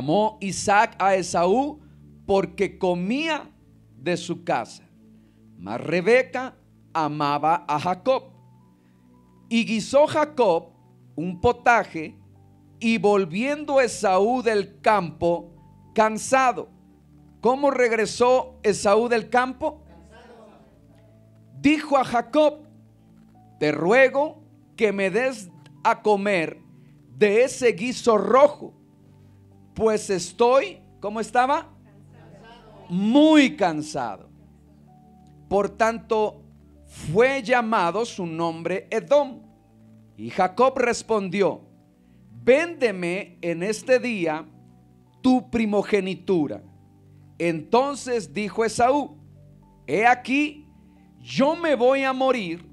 amó Isaac a Esaú porque comía de su casa, mas Rebeca amaba a Jacob. Y guisó Jacob un potaje, y volviendo Esaú del campo cansado. ¿Cómo regresó Esaú del campo? Dijo a Jacob: te ruego que me des a comer de ese guiso rojo, pues estoy, ¿cómo estaba? Muy cansado. Por tanto, fue llamado su nombre Edom. Y Jacob respondió: véndeme en este día tu primogenitura. Entonces dijo Esaú: he aquí, yo me voy a morir,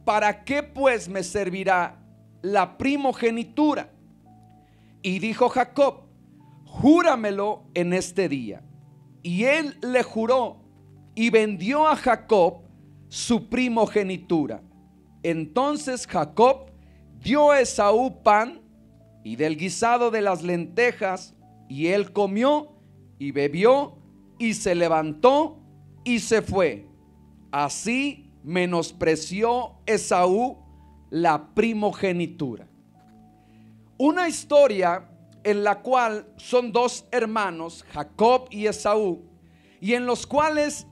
¿para qué pues me servirá la primogenitura? Y dijo Jacob: júramelo en este día. Y él le juró, y vendió a Jacob su primogenitura. Entonces Jacob dio a Esaú pan y del guisado de las lentejas, y él comió y bebió y se levantó y se fue. Así menospreció Esaú la primogenitura. Una historia en la cual son dos hermanos, Jacob y Esaú, y en los cuales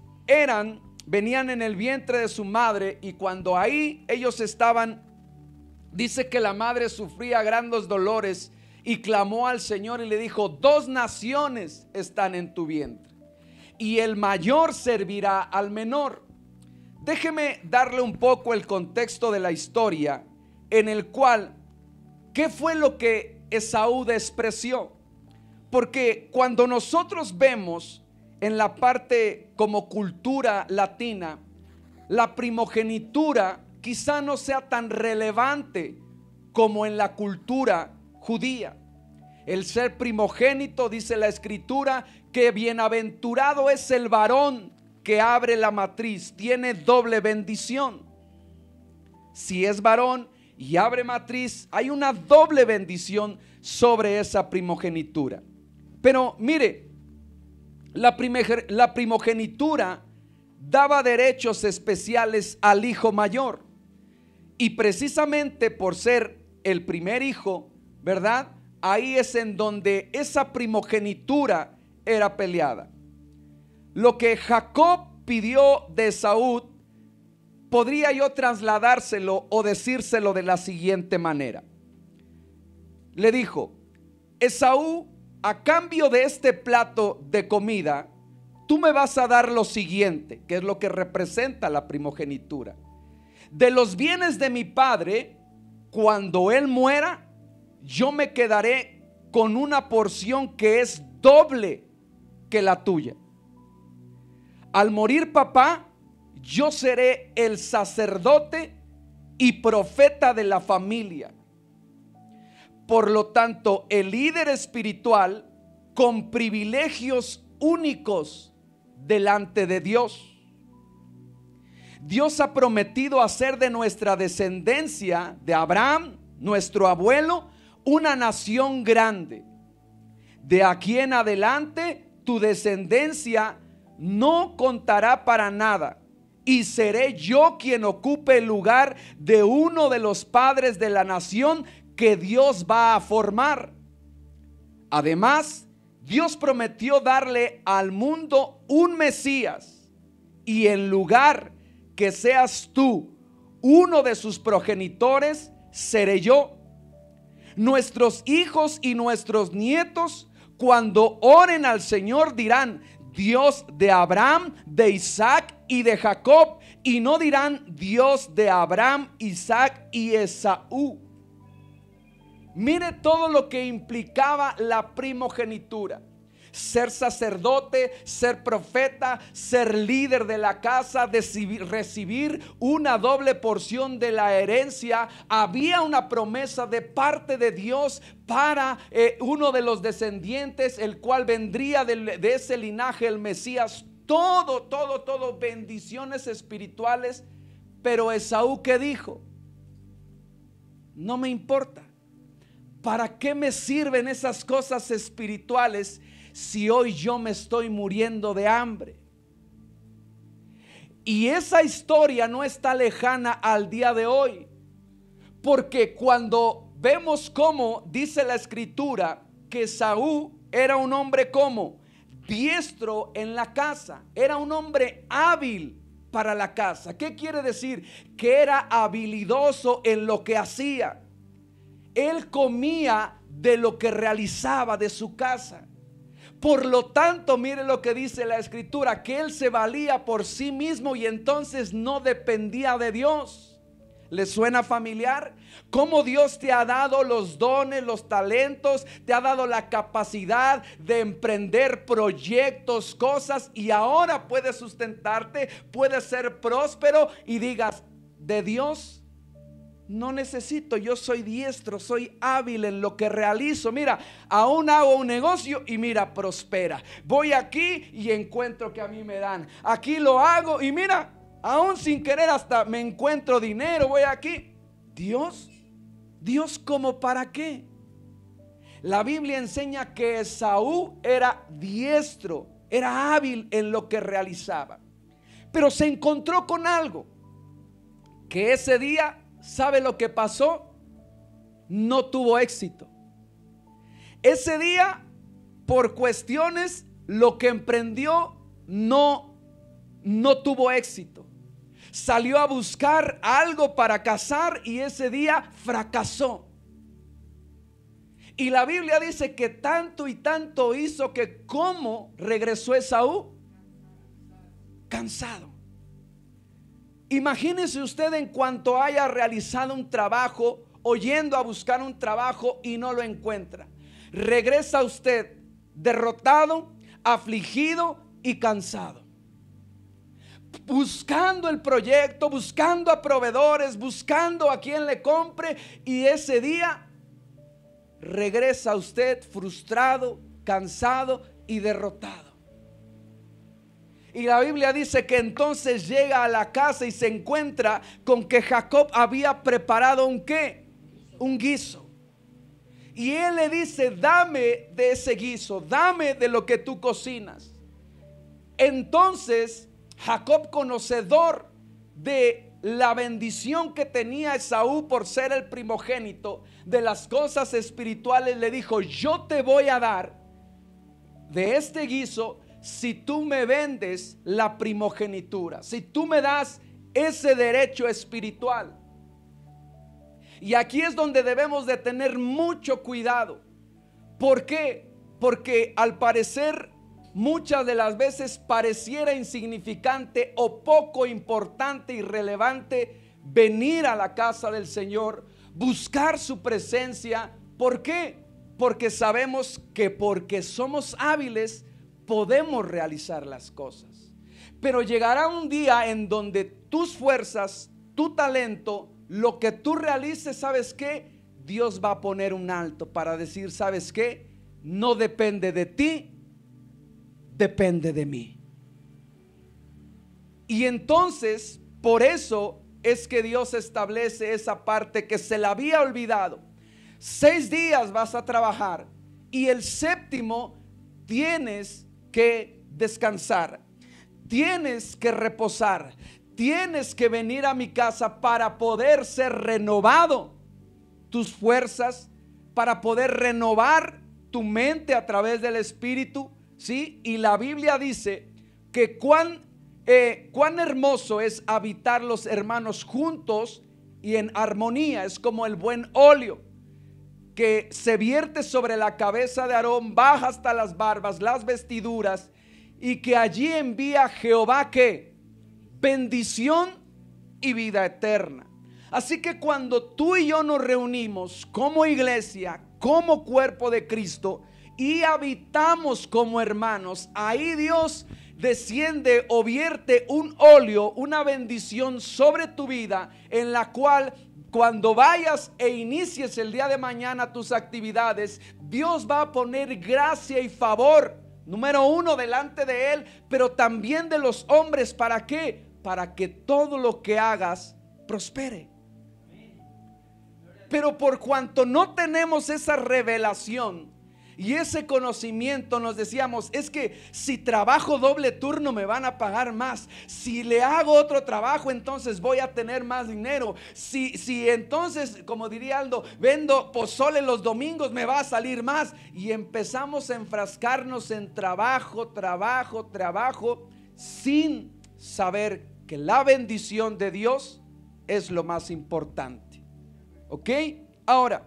venían en el vientre de su madre, y cuando ahí ellos estaban, dice que la madre sufría grandes dolores y clamó al Señor y le dijo: dos naciones están en tu vientre y el mayor servirá al menor. Déjeme darle un poco el contexto de la historia, en el cual, ¿qué fue lo que Esaú despreció? Porque cuando nosotros vemos en la parte como cultura latina, la primogenitura quizá no sea tan relevante como en la cultura judía. El ser primogénito, dice la escritura, que bienaventurado es el varón que abre la matriz, tiene doble bendición. Si es varón y abre matriz, hay una doble bendición sobre esa primogenitura. Pero mire, la primogenitura daba derechos especiales al hijo mayor, y precisamente por ser el primer hijo, ¿verdad? Ahí es en donde esa primogenitura era peleada. Lo que Jacob pidió de Esaú, podría yo trasladárselo o decírselo de la siguiente manera. Le dijo: Esaú, a cambio de este plato de comida, tú me vas a dar lo siguiente, que es lo que representa la primogenitura. De los bienes de mi padre, cuando él muera, yo me quedaré con una porción que es doble que la tuya. Al morir papá, yo seré el sacerdote y profeta de la familia. Por lo tanto, el líder espiritual con privilegios únicos delante de Dios. Dios ha prometido hacer de nuestra descendencia, de Abraham, nuestro abuelo, una nación grande. De aquí en adelante, tu descendencia no contará para nada, y seré yo quien ocupe el lugar de uno de los padres de la nación que Dios va a formar. Además, Dios prometió darle al mundo un Mesías, y en lugar que seas tú uno de sus progenitores, seré yo. Nuestros hijos y nuestros nietos, cuando oren al Señor, dirán: Dios de Abraham, de Isaac y de Jacob, y no dirán Dios de Abraham, Isaac y Esaú. Mire todo lo que implicaba la primogenitura: ser sacerdote, ser profeta, ser líder de la casa, recibir una doble porción de la herencia. Había una promesa de parte de Dios para uno de los descendientes, el cual vendría de ese linaje, el Mesías. Todo bendiciones espirituales. Pero Esaú, ¿qué dijo? No me importa. ¿para qué me sirven esas cosas espirituales si hoy yo me estoy muriendo de hambre? Y esa historia no está lejana al día de hoy, porque cuando vemos cómo dice la escritura que Saúl era un hombre como diestro en la casa, era un hombre hábil para la casa. ¿Qué quiere decir? Que era habilidoso en lo que hacía. Él comía de lo que realizaba de su casa. Por lo tanto, mire lo que dice la escritura, que él se valía por sí mismo y entonces no dependía de Dios. ¿Le suena familiar? Cómo Dios te ha dado los dones, los talentos, te ha dado la capacidad de emprender proyectos, cosas, y ahora puedes sustentarte, puedes ser próspero y digas, de Dios no necesito, yo soy diestro, soy hábil en lo que realizo. Mira, aún hago un negocio y mira, prospera. Voy aquí y encuentro que a mí me dan. Aquí lo hago y mira, aún sin querer hasta me encuentro dinero. Voy aquí. Dios ¿como para qué? La Biblia enseña que Esaú era diestro, era hábil en lo que realizaba. Pero se encontró con algo, que ese día, ¿sabe lo que pasó? No tuvo éxito. Ese día, por cuestiones, lo que emprendió no tuvo éxito. Salió a buscar algo para cazar y ese día fracasó. Y la Biblia dice que tanto y tanto hizo que ¿cómo regresó Esaú? Cansado. Imagínese usted en cuanto haya realizado un trabajo o yendo a buscar un trabajo y no lo encuentra. Regresa usted derrotado, afligido y cansado. Buscando el proyecto, buscando a proveedores, buscando a quien le compre, y ese día regresa usted frustrado, cansado y derrotado. Y la Biblia dice que entonces llega a la casa y se encuentra con que Jacob había preparado un ¿qué? Un guiso. Y él le dice, dame de ese guiso, dame de lo que tú cocinas. Entonces Jacob, conocedor de la bendición que tenía Esaú por ser el primogénito de las cosas espirituales, le dijo, yo te voy a dar de este guiso si tú me vendes la primogenitura, si tú me das ese derecho espiritual. Y aquí es donde debemos de tener mucho cuidado. ¿Por qué? Porque al parecer muchas de las veces pareciera insignificante o poco importante, irrelevante venir a la casa del Señor, buscar su presencia. ¿Por qué? Porque sabemos que porque somos hábiles podemos realizar las cosas. Pero llegará un día en donde tus fuerzas, tu talento, lo que tú realices, ¿sabes qué? Dios va a poner un alto para decir, ¿sabes qué? No depende de ti, depende de mí. Y entonces, por eso es que Dios establece esa parte que se la había olvidado. 6 días vas a trabajar y el séptimo tienes que descansar, tienes que reposar, tienes que venir a mi casa para poder ser renovado tus fuerzas, para poder renovar tu mente a través del Espíritu, ¿sí? Y la Biblia dice que cuán hermoso es habitar los hermanos juntos y en armonía. Es como el buen óleo que se vierte sobre la cabeza de Aarón, baja hasta las barbas, las vestiduras, y que allí envía Jehová ¿qué? Bendición y vida eterna. Así que cuando tú y yo nos reunimos como iglesia, como cuerpo de Cristo, y habitamos como hermanos, ahí Dios desciende o vierte un óleo, una bendición sobre tu vida, en la cual cuando vayas e inicies el día de mañana tus actividades, Dios va a poner gracia y favor, número 1, delante de Él, pero también de los hombres. ¿Para qué? Para que todo lo que hagas prospere. Pero por cuanto no tenemos esa revelación y ese conocimiento, nos decíamos, es que si trabajo doble turno me van a pagar más. Si le hago otro trabajo, entonces voy a tener más dinero. Si entonces, como diría Aldo, vendo pozole los domingos, me va a salir más. Y empezamos a enfrascarnos en trabajo, sin saber que la bendición de Dios es lo más importante. ¿Ok? Ahora,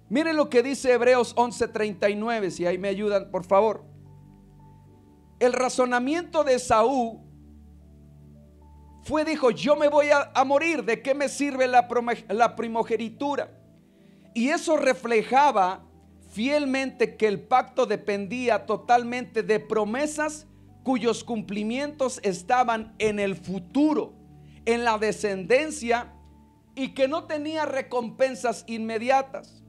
miren lo que dice Hebreos 11:39, si ahí me ayudan, por favor. El razonamiento de Esaú dijo, yo me voy a morir, ¿de qué me sirve la primogenitura? Y eso reflejaba fielmente que el pacto dependía totalmente de promesas cuyos cumplimientos estaban en el futuro, en la descendencia, y que no tenía recompensas inmediatas.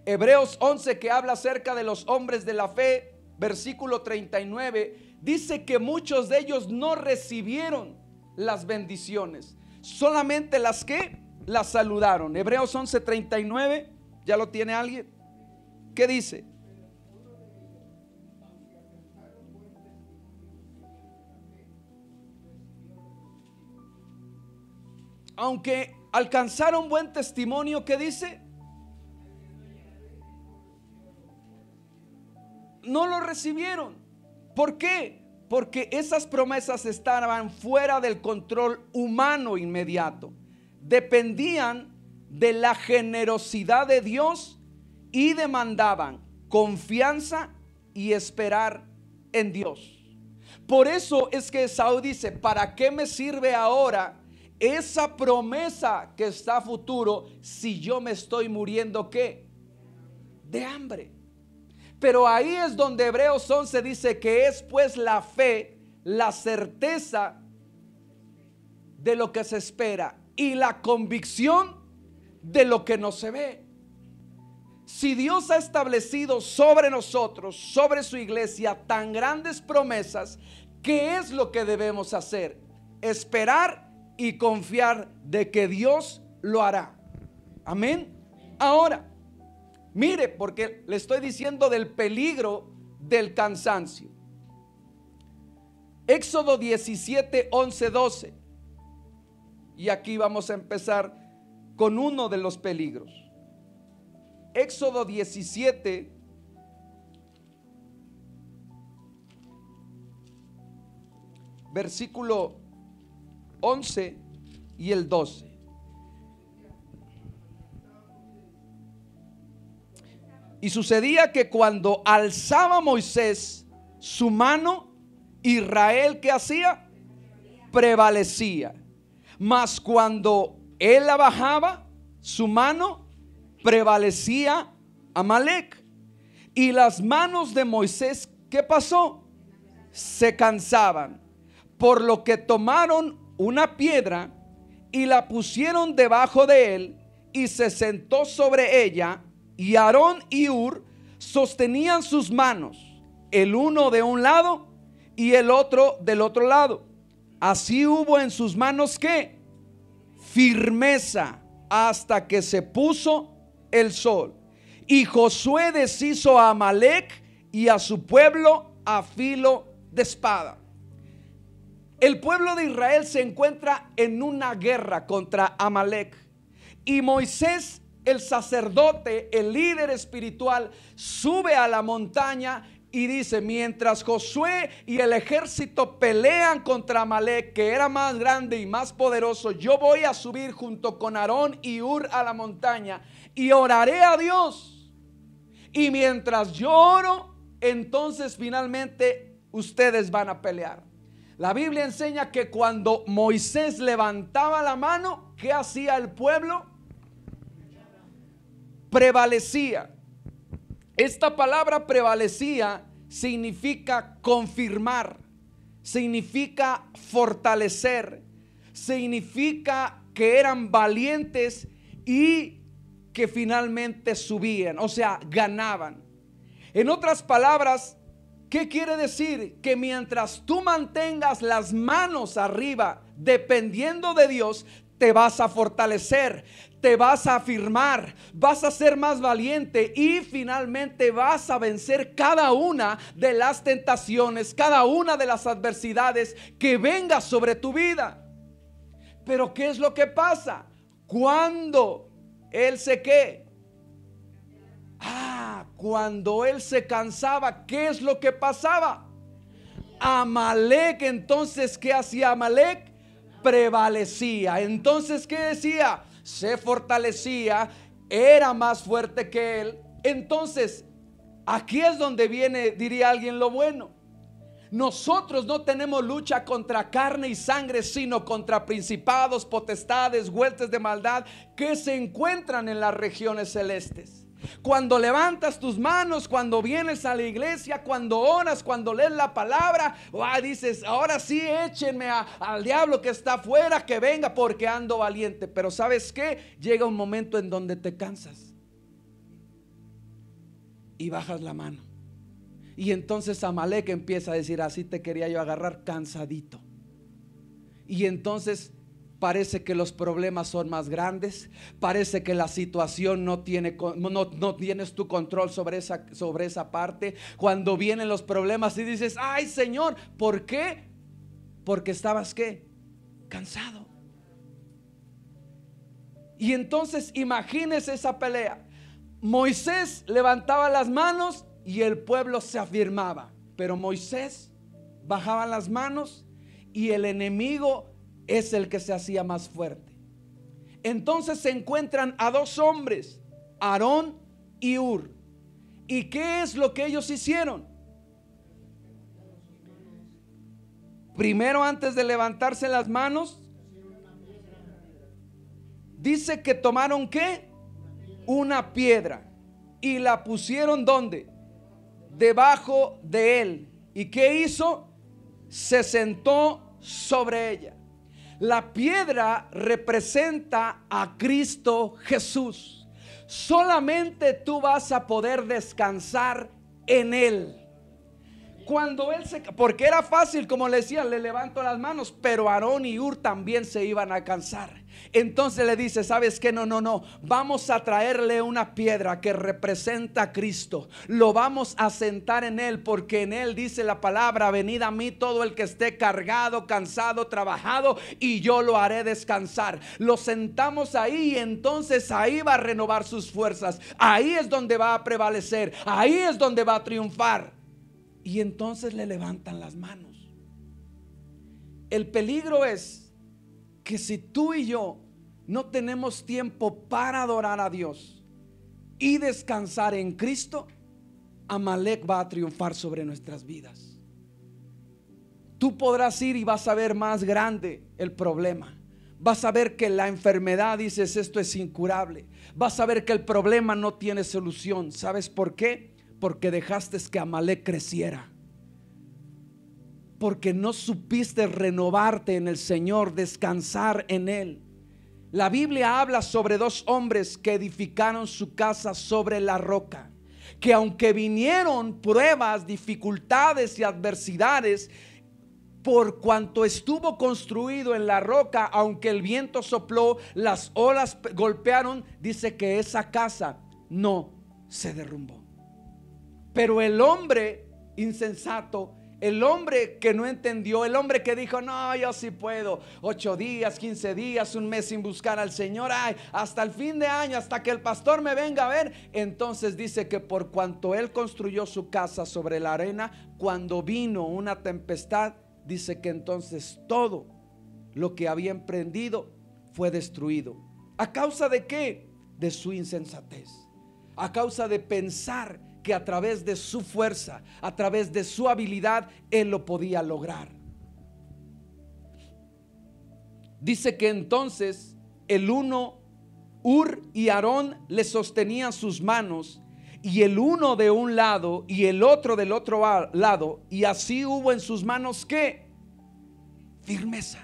Hebreos 11, que habla acerca de los hombres de la fe, versículo 39, dice que muchos de ellos no recibieron las bendiciones, solamente las que las saludaron. Hebreos 11:39, ¿ya lo tiene alguien? ¿Qué dice? Aunque alcanzaron buen testimonio, ¿qué dice? No lo recibieron. ¿Por qué? Porque esas promesas estaban fuera del control humano inmediato. Dependían de la generosidad de Dios y demandaban confianza y esperar en Dios. Por eso es que Esaú dice, ¿para qué me sirve ahora esa promesa que está a futuro si yo me estoy muriendo ¿qué? De hambre? Pero ahí es donde Hebreos 11 dice que es pues la fe, la certeza de lo que se espera y la convicción de lo que no se ve. Si Dios ha establecido sobre nosotros, sobre su iglesia, tan grandes promesas, ¿qué es lo que debemos hacer? Esperar y confiar de que Dios lo hará. Amén. Ahora, mire, porque le estoy diciendo del peligro del cansancio. Éxodo 17, 11, 12. Y aquí vamos a empezar con uno de los peligros. Éxodo 17, versículo 11 y el 12. Y sucedía que cuando alzaba Moisés su mano, Israel, ¿qué hacía? Prevalecía. Mas cuando él la bajaba, su mano, prevalecía Amalec. Y las manos de Moisés, ¿qué pasó? Se cansaban, por lo que tomaron una piedra y la pusieron debajo de él, y se sentó sobre ella. Y Aarón y Hur sostenían sus manos, el uno de un lado y el otro del otro lado. Así hubo en sus manos ¿qué? Firmeza, hasta que se puso el sol. Y Josué deshizo a Amalec y a su pueblo a filo de espada. El pueblo de Israel se encuentra en una guerra contra Amalec. Y Moisés, el sacerdote, el líder espiritual, sube a la montaña y dice: mientras Josué y el ejército pelean contra Amalek, que era más grande y más poderoso, yo voy a subir junto con Aarón y Hur a la montaña y oraré a Dios. Y mientras yo oro, entonces finalmente ustedes van a pelear. La Biblia enseña que cuando Moisés levantaba la mano, ¿qué hacía el pueblo? Prevalecía. Esta palabra prevalecía significa confirmar, significa fortalecer, significa que eran valientes y que finalmente subían, o sea, ganaban. En otras palabras, ¿qué quiere decir? Que mientras tú mantengas las manos arriba dependiendo de Dios, te vas a fortalecer, te vas a afirmar, vas a ser más valiente y finalmente vas a vencer cada una de las tentaciones, cada una de las adversidades que venga sobre tu vida. Pero ¿qué es lo que pasa? Cuando él se ¿qué? Cuando él se cansaba, ¿qué es lo que pasaba? Amalek, entonces, ¿qué hacía Amalek? Prevalecía. Entonces, ¿qué decía? Se fortalecía, era más fuerte que él. Entonces, aquí es donde viene, diría alguien, lo bueno. Nosotros no tenemos lucha contra carne y sangre, sino contra principados, potestades, huestes de maldad que se encuentran en las regiones celestes. Cuando levantas tus manos, cuando vienes a la iglesia, cuando oras, cuando lees la palabra, dices, ahora sí, échenme al diablo que está afuera, que venga porque ando valiente. Pero ¿sabes qué? Llega un momento en donde te cansas y bajas la mano. Y entonces Amalek empieza a decir, así te quería yo agarrar, cansadito. Y entonces parece que los problemas son más grandes, parece que la situación no tienes tu control sobre esa parte. Cuando vienen los problemas y dices, ay Señor, ¿por qué? Porque estabas ¿qué? Cansado. Y entonces imagínese esa pelea. Moisés levantaba las manos y el pueblo se afirmaba, pero Moisés bajaba las manos y el enemigo es el que se hacía más fuerte. Entonces se encuentran a dos hombres, Aarón y Hur. ¿Y qué es lo que ellos hicieron? Primero, antes de levantarse las manos, dice que tomaron ¿qué? Una piedra y la pusieron ¿dónde? Debajo de él. ¿Y qué hizo? Se sentó sobre ella. La piedra representa a Cristo Jesús. Solamente tú vas a poder descansar en él. Cuando él porque era fácil, como le decía, le levanto las manos, pero Aarón y Hur también se iban a cansar. Entonces le dice, ¿sabes qué? No, vamos a traerle una piedra que representa a Cristo. Lo vamos a sentar en él, porque en él dice la palabra, venid a mí todo el que esté cargado, cansado, trabajado, y yo lo haré descansar. Lo sentamos ahí y entonces ahí va a renovar sus fuerzas. Ahí es donde va a prevalecer, ahí es donde va a triunfar. Y entonces le levantan las manos. El peligro es que si tú y yo no tenemos tiempo para adorar a Dios y descansar en Cristo, Amalek va a triunfar sobre nuestras vidas. Tú podrás ir y vas a ver más grande el problema. Vas a ver que la enfermedad, dices, esto es incurable. Vas a ver que el problema no tiene solución. ¿Sabes por qué? Porque dejaste que Amalek creciera, porque no supiste renovarte en el Señor, descansar en él. La Biblia habla sobre dos hombres que edificaron su casa sobre la roca, que aunque vinieron pruebas, dificultades y adversidades, por cuanto estuvo construido en la roca, aunque el viento sopló, las olas golpearon, dice que esa casa no se derrumbó. Pero el hombre insensato, el hombre que no entendió, el hombre que dijo, no, yo sí puedo, 8 días, 15 días, un mes sin buscar al Señor, hasta el fin de año, hasta que el pastor me venga a ver. Entonces dice que por cuanto él construyó su casa sobre la arena, cuando vino una tempestad, dice que entonces todo lo que había emprendido fue destruido. ¿A causa de qué? De su insensatez, a causa de pensar que a través de su fuerza, a través de su habilidad, él lo podía lograr. Dice que entonces el uno, Hur y Aarón, le sostenían sus manos, y el uno de un lado y el otro del otro lado, y así hubo en sus manos ¿qué? Firmeza.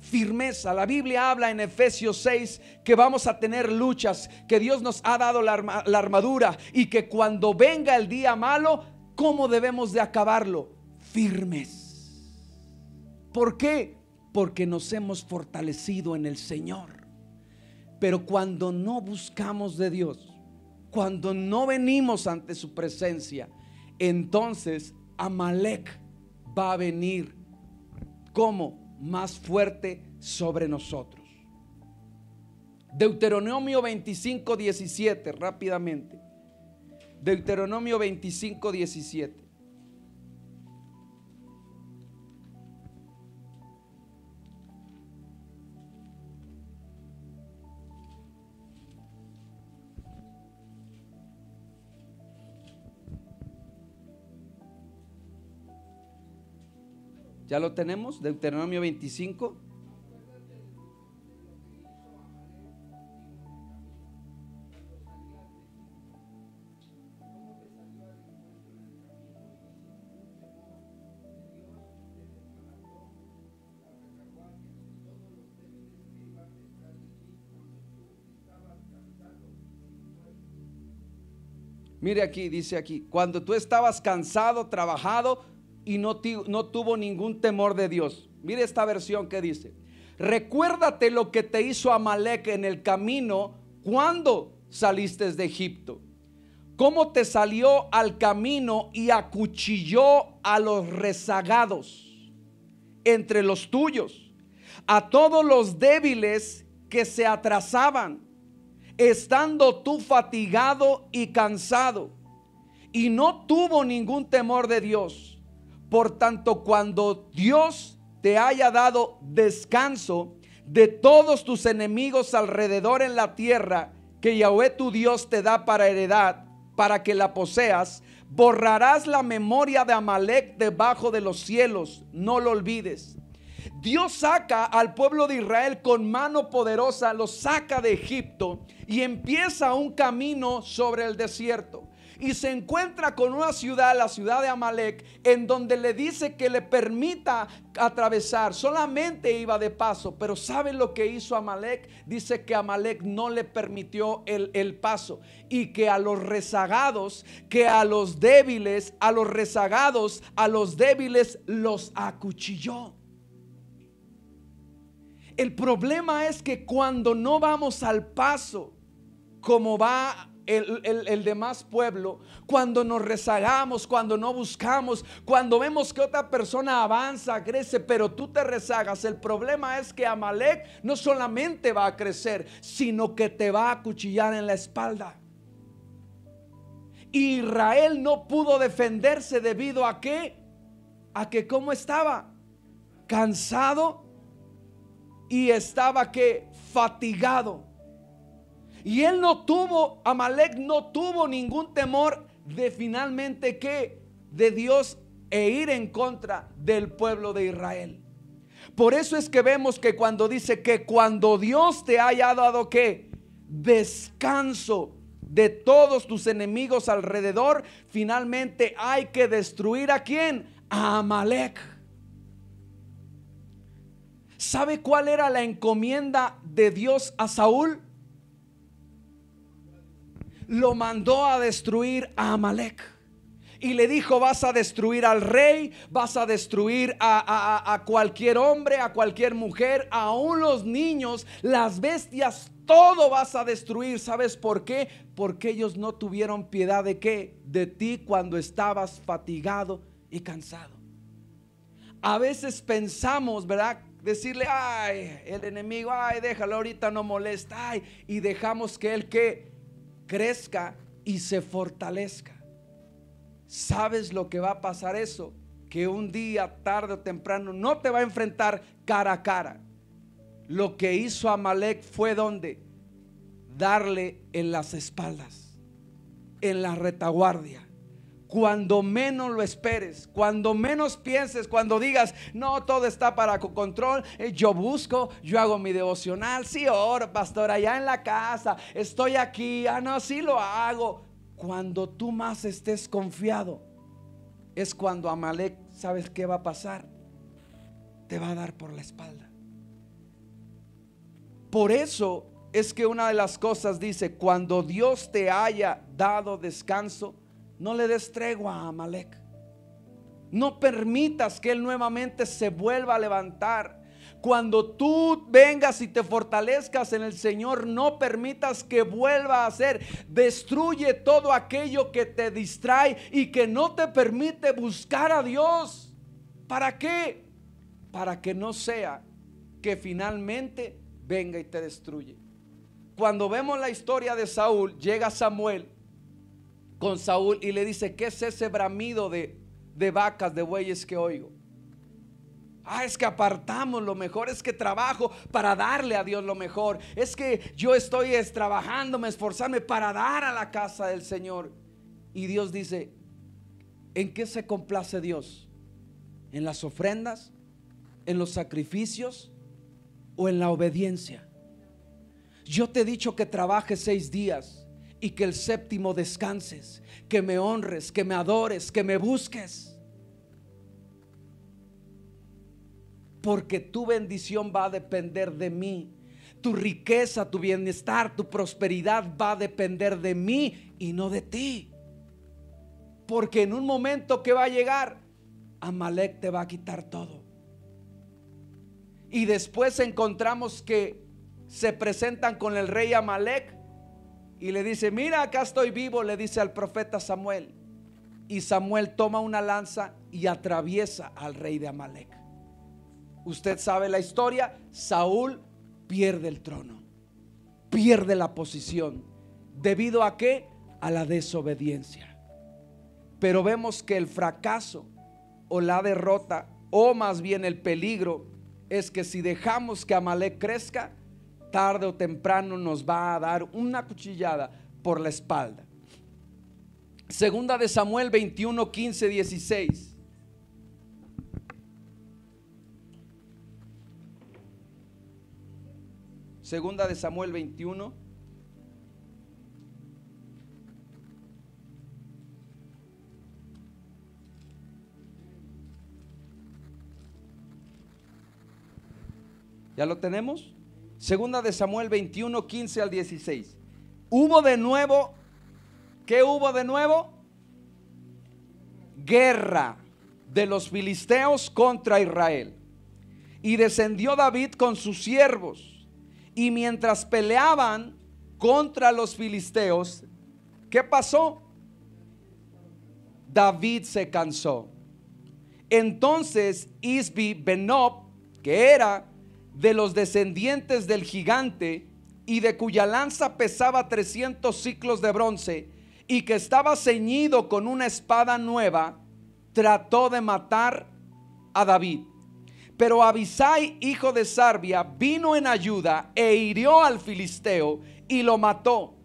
Firmeza. La Biblia habla en Efesios 6 que vamos a tener luchas, que Dios nos ha dado la armadura, y que cuando venga el día malo, ¿cómo debemos de acabarlo? Firmes. ¿Por qué? porque nos hemos fortalecido en el Señor. Pero cuando no buscamos de Dios, cuando no venimos ante su presencia, entonces Amalek va a venir como más fuerte sobre nosotros. Deuteronomio 25:17, rápidamente. Deuteronomio 25:17. ¿Ya lo tenemos? Deuteronomio 25. Mire aquí, dice aquí, cuando tú estabas cansado, trabajado y no tuvo ningún temor de Dios. Mire esta versión que dice: recuérdate lo que te hizo Amalek en el camino cuando saliste de Egipto, cómo te salió al camino y acuchilló a los rezagados entre los tuyos, a todos los débiles que se atrasaban, estando tú fatigado y cansado, y no tuvo ningún temor de Dios. Por tanto, cuando Dios te haya dado descanso de todos tus enemigos alrededor en la tierra que Yahweh tu Dios te da para heredad, para que la poseas, borrarás la memoria de Amalek debajo de los cielos, no lo olvides. Dios saca al pueblo de Israel con mano poderosa, lo saca de Egipto y empieza un camino sobre el desierto. Y se encuentra con una ciudad, la ciudad de Amalek, en donde le dice que le permita atravesar. Solamente iba de paso, pero ¿saben lo que hizo Amalek? Dice que Amalek no le permitió el paso, y que a los rezagados, que a los débiles, a los rezagados, a los débiles los acuchilló. El problema es que cuando no vamos al paso como va el demás pueblo, cuando nos rezagamos, cuando no buscamos, cuando vemos que otra persona avanza, crece, pero tú te rezagas, el problema es que Amalek no solamente va a crecer, sino que te va a acuchillar en la espalda. Israel no pudo defenderse debido a que ¿cómo estaba? Cansado y estaba que fatigado. Y él Amalek no tuvo ningún temor de finalmente de Dios e ir en contra del pueblo de Israel. Por eso es que vemos que cuando dice que cuando Dios te haya dado descanso de todos tus enemigos alrededor, finalmente hay que destruir ¿a quién? A Amalek. ¿Sabe cuál era la encomienda de Dios a Saúl? Lo mandó a destruir a Amalek. Y le dijo: vas a destruir al rey, vas a destruir a cualquier hombre, a cualquier mujer, aún los niños, las bestias, todo vas a destruir. ¿Sabes por qué? Porque ellos no tuvieron piedad de ti cuando estabas fatigado y cansado. A veces pensamos, ¿verdad? Decirle: ay, el enemigo, ay, déjalo, ahorita no molesta, ay, y dejamos que él crezca y se fortalezca. ¿Sabes lo que va a pasar eso? Que un día, tarde o temprano, no te va a enfrentar cara a cara. Lo que hizo Amalek fue ¿dónde? Darle en las espaldas, en la retaguardia. Cuando menos lo esperes, cuando menos pienses, cuando digas: no, todo está para control, yo busco, yo hago mi devocional, sí oro, pastor, allá en la casa, estoy aquí, no, sí lo hago. Cuando tú más estés confiado, es cuando Amalek, ¿sabes qué va a pasar? Te va a dar por la espalda. Por eso es que una de las cosas dice: cuando Dios te haya dado descanso, no le des tregua a Amalek. No permitas que él nuevamente se vuelva a levantar. Cuando tú vengas y te fortalezcas en el Señor, no permitas que vuelva a hacer. Destruye todo aquello que te distrae y que no te permite buscar a Dios. ¿Para qué? Para que no sea que finalmente venga y te destruye. Cuando vemos la historia de Saúl, llega Samuel con Saúl y le dice: ¿qué es ese bramido de vacas, de bueyes que oigo? Es que apartamos lo mejor, es que trabajo para darle a Dios lo mejor, es que yo estoy trabajándome, esforzarme para dar a la casa del Señor. Y Dios dice: ¿en qué se complace Dios? ¿En las ofrendas? ¿En los sacrificios? ¿O en la obediencia? Yo te he dicho que trabajes 6 días y que el séptimo descanses, que me honres, que me adores, que me busques. Porque tu bendición va a depender de mí. Tu riqueza, tu bienestar, tu prosperidad va a depender de mí y no de ti. Porque en un momento que va a llegar, Amalek te va a quitar todo. Y después encontramos que se presentan con el rey Amalek y le dice: mira, acá estoy vivo, le dice al profeta Samuel. Y Samuel toma una lanza y atraviesa al rey de Amalek. Usted sabe la historia. Saúl pierde el trono, pierde la posición. ¿Debido a qué? A la desobediencia. Pero vemos que el fracaso o la derrota, o más bien el peligro, es que si dejamos que Amalek crezca, tarde o temprano nos va a dar una cuchillada por la espalda. Segunda de Samuel 21, 15, 16. Segunda de Samuel 21. ¿Ya lo tenemos? Segunda de Samuel 21, 15 al 16. Hubo de nuevo, ¿qué hubo de nuevo? Guerra de los filisteos contra Israel. Y descendió David con sus siervos. Y mientras peleaban contra los filisteos, ¿qué pasó? David se cansó. Entonces Isbi-Benob, que era de los descendientes del gigante y de cuya lanza pesaba 300 siclos de bronce y que estaba ceñido con una espada nueva, trató de matar a David. Pero Abisai, hijo de Sarbia, vino en ayuda e hirió al filisteo y lo mató.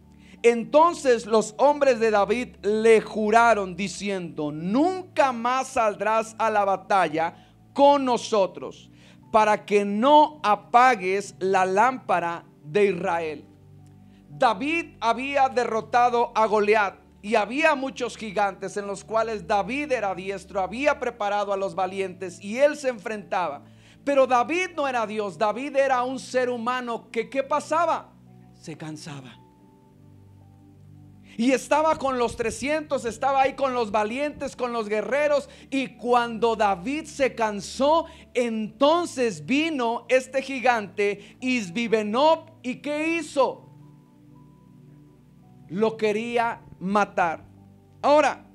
Entonces los hombres de David le juraron diciendo: nunca más saldrás a la batalla con nosotros, para que no apagues la lámpara de Israel. David había derrotado a Goliat y había muchos gigantes en los cuales David era diestro, había preparado a los valientes y él se enfrentaba. Pero David no era Dios, David era un ser humano que ¿qué pasaba? Se cansaba. Y estaba con los 300, estaba ahí con los valientes, con los guerreros. Y cuando David se cansó, entonces vino este gigante Isbi-Benob. ¿Y qué hizo? Lo quería matar. Ahora,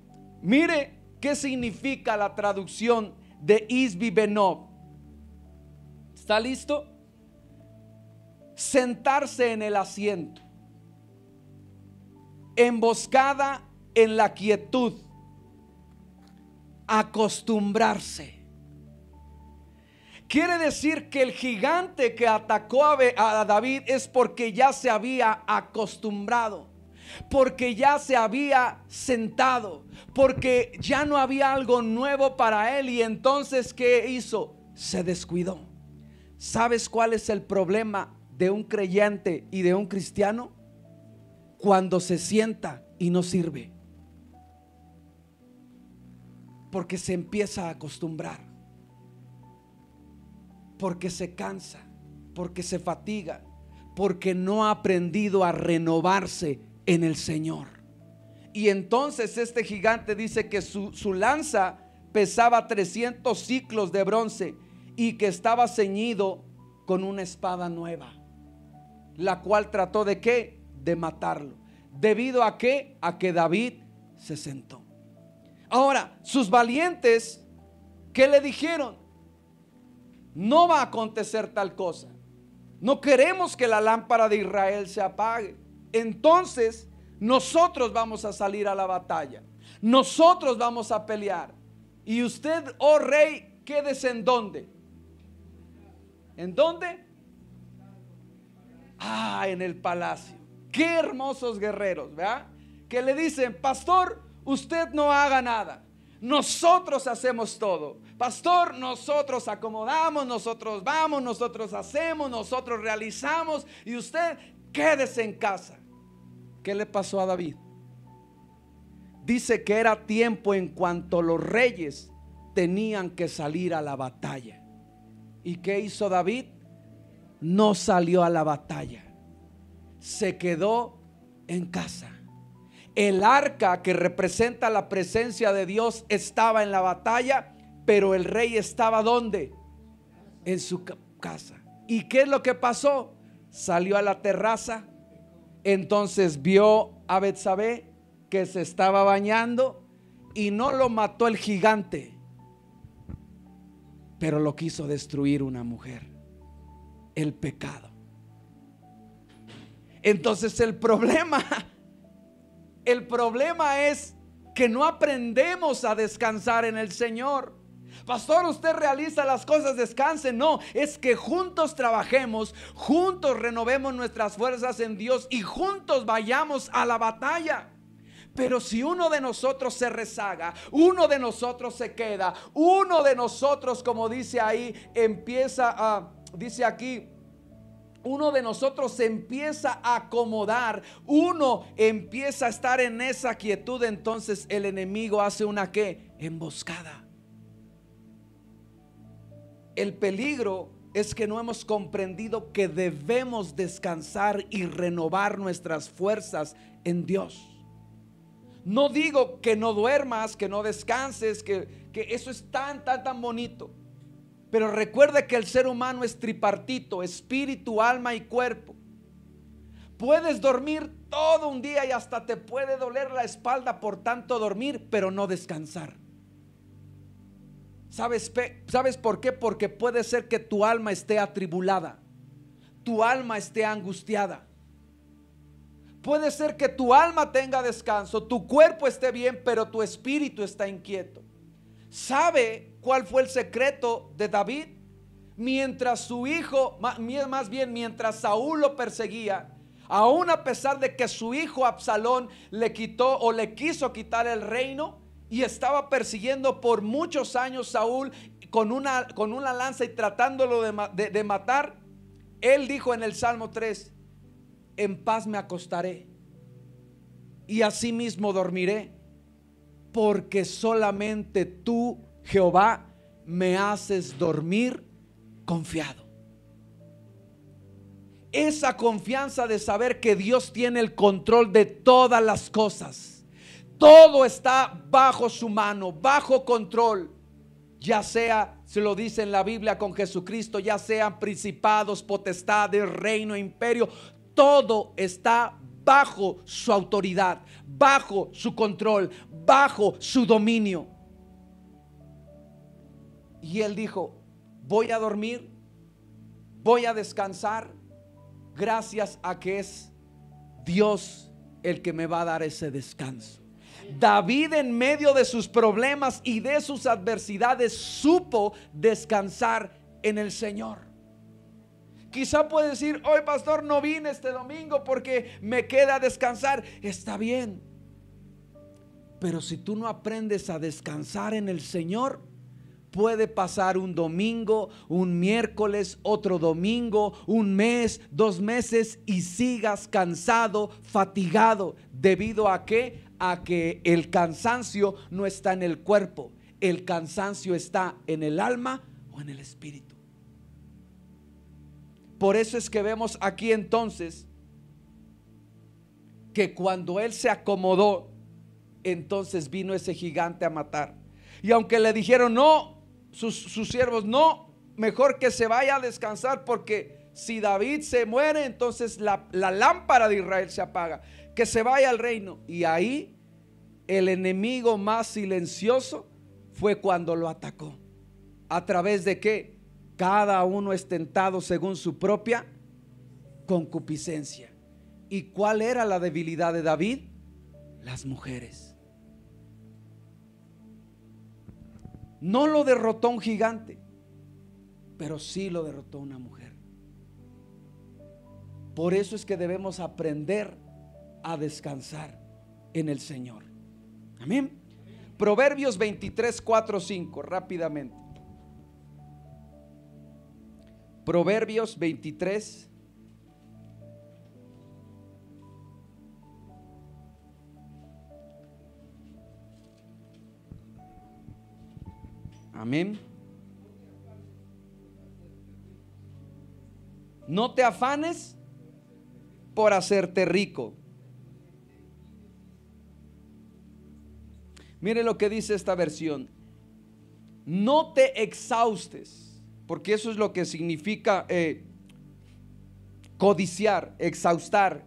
mire qué significa la traducción de Isbi-Benob. ¿Está listo? Sentarse en el asiento, emboscada en la quietud, acostumbrarse. Quiere decir que el gigante que atacó a David es porque ya se había acostumbrado, porque ya se había sentado, porque ya no había algo nuevo para él. Y entonces ¿qué hizo? Se descuidó. ¿Sabes cuál es el problema de un creyente y de un cristiano? Cuando se sienta y no sirve, porque se empieza a acostumbrar, porque se cansa, porque se fatiga, porque no ha aprendido a renovarse en el Señor. Y entonces este gigante dice que su lanza pesaba 300 siclos de bronce y que estaba ceñido con una espada nueva, la cual trató de ¿qué? De matarlo. ¿Debido a qué? A que David se sentó. Ahora, sus valientes, ¿qué le dijeron? No va a acontecer tal cosa. No queremos que la lámpara de Israel se apague. Entonces, nosotros vamos a salir a la batalla. Nosotros vamos a pelear. Y usted, oh rey, quédese en dónde. ¿En dónde? En el palacio. Qué hermosos guerreros, ¿verdad? Que le dicen: pastor, usted no haga nada. Nosotros hacemos todo. Pastor, nosotros acomodamos, nosotros vamos, nosotros hacemos, nosotros realizamos, y usted quédese en casa. ¿Qué le pasó a David? Dice que era tiempo en cuanto los reyes tenían que salir a la batalla. ¿Y qué hizo David? No salió a la batalla, se quedó en casa. El arca, que representa la presencia de Dios, estaba en la batalla, pero el rey estaba ¿dónde? En su casa. ¿Y qué es lo que pasó? Salió a la terraza, entonces vio a Betsabé que se estaba bañando, y no lo mató el gigante, pero lo quiso destruir una mujer, el pecado. Entonces el problema es que no aprendemos a descansar en el Señor. Pastor, usted realiza las cosas, descanse. No, es que juntos trabajemos, juntos renovemos nuestras fuerzas en Dios y juntos vayamos a la batalla. Pero si uno de nosotros se rezaga, uno de nosotros se queda, uno de nosotros, como dice ahí, dice aquí, uno de nosotros se empieza a acomodar, uno empieza a estar en esa quietud, entonces el enemigo hace una ¿qué? Emboscada. El peligro es que no hemos comprendido que debemos descansar y renovar nuestras fuerzas en Dios. No digo que no duermas, que no descanses, que eso es tan bonito. Pero recuerde que el ser humano es tripartito: espíritu, alma y cuerpo. Puedes dormir todo un día y hasta te puede doler la espalda por tanto dormir, pero no descansar. ¿Sabes por qué? Porque puede ser que tu alma esté atribulada, tu alma esté angustiada. Puede ser que tu alma tenga descanso, tu cuerpo esté bien, pero tu espíritu está inquieto. ¿Sabe cuál fue el secreto de David? Mientras su hijo, más bien mientras Saúl lo perseguía, aún a pesar de que su hijo Absalón le quitó o le quiso quitar el reino y estaba persiguiendo por muchos años Saúl con una lanza y tratándolo de matar, él dijo en el Salmo 3: en paz me acostaré y asimismo dormiré, porque solamente tú, Jehová, me haces dormir confiado. Esa confianza de saber que Dios tiene el control de todas las cosas, todo está bajo su mano, bajo control. Ya sea, se lo dice en la Biblia con Jesucristo, ya sean principados, potestades, reino, imperio, todo está bajo su autoridad, bajo su control, bajo su dominio. Y él dijo: voy a dormir, voy a descansar, gracias a que es Dios el que me va a dar ese descanso. David, en medio de sus problemas y de sus adversidades, supo descansar en el Señor. Quizá puede decir: hoy, pastor, no vine este domingo porque me queda descansar. Está bien, pero si tú no aprendes a descansar en el Señor, puede pasar un domingo, un miércoles, otro domingo, un mes, 2 meses, y sigas cansado, fatigado. ¿Debido a qué? A que el cansancio no está en el cuerpo, el cansancio está en el alma o en el espíritu. Por eso es que vemos aquí entonces que cuando él se acomodó, entonces vino ese gigante a matar. Y aunque le dijeron no, sus siervos, no, mejor que se vaya a descansar, porque si David se muere, entonces la lámpara de Israel se apaga. Que se vaya al reino. Y ahí el enemigo más silencioso fue cuando lo atacó. ¿A través de qué? Cada uno es tentado según su propia concupiscencia. ¿Y cuál era la debilidad de David? Las mujeres. No lo derrotó un gigante, pero sí lo derrotó una mujer. Por eso es que debemos aprender a descansar en el Señor. Amén. Proverbios 23, 4, 5, rápidamente. Proverbios 23. Amén. No te afanes por hacerte rico. Mire lo que dice esta versión. No te exhaustes, porque eso es lo que significa codiciar, exhaustar.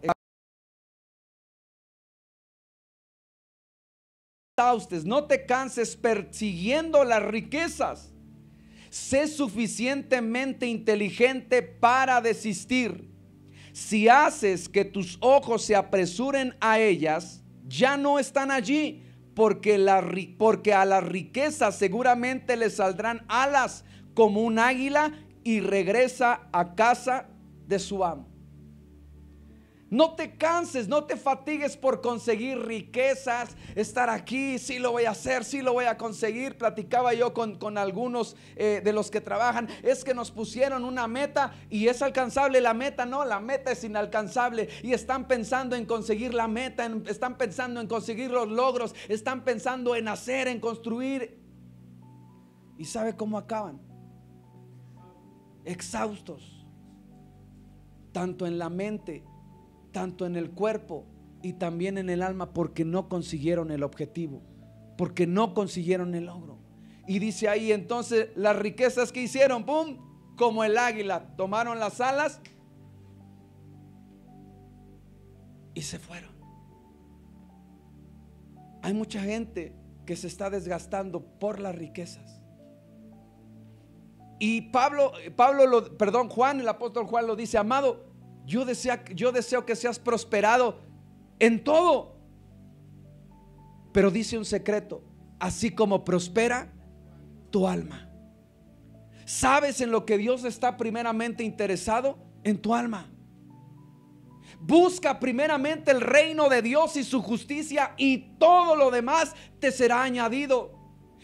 No te canses persiguiendo las riquezas. Sé suficientemente inteligente para desistir. Si haces que tus ojos se apresuren a ellas, ya no están allí, porque a las riquezas seguramente le saldrán alas como un águila y regresa a casa de su amo. No te canses, no te fatigues por conseguir riquezas, estar aquí, sí lo voy a hacer, sí lo voy a conseguir. Platicaba yo con algunos de los que trabajan, es que nos pusieron una meta y es alcanzable la meta. No, la meta es inalcanzable y están pensando en conseguir la meta, están pensando en conseguir los logros, están pensando en hacer, en construir. ¿Y sabe cómo acaban? Exhaustos, tanto en la mente, tanto en el cuerpo y también en el alma, porque no consiguieron el objetivo, porque no consiguieron el logro. Y dice ahí, entonces las riquezas que hicieron, ¡pum!, como el águila, tomaron las alas y se fueron. Hay mucha gente que se está desgastando por las riquezas. Y Juan, el apóstol Juan lo dice: amado, yo deseo que seas prosperado en todo. Pero dice un secreto: así como prospera tu alma. ¿Sabes en lo que Dios está primeramente interesado? En tu alma. Busca primeramente el reino de Dios y su justicia, y todo lo demás te será añadido.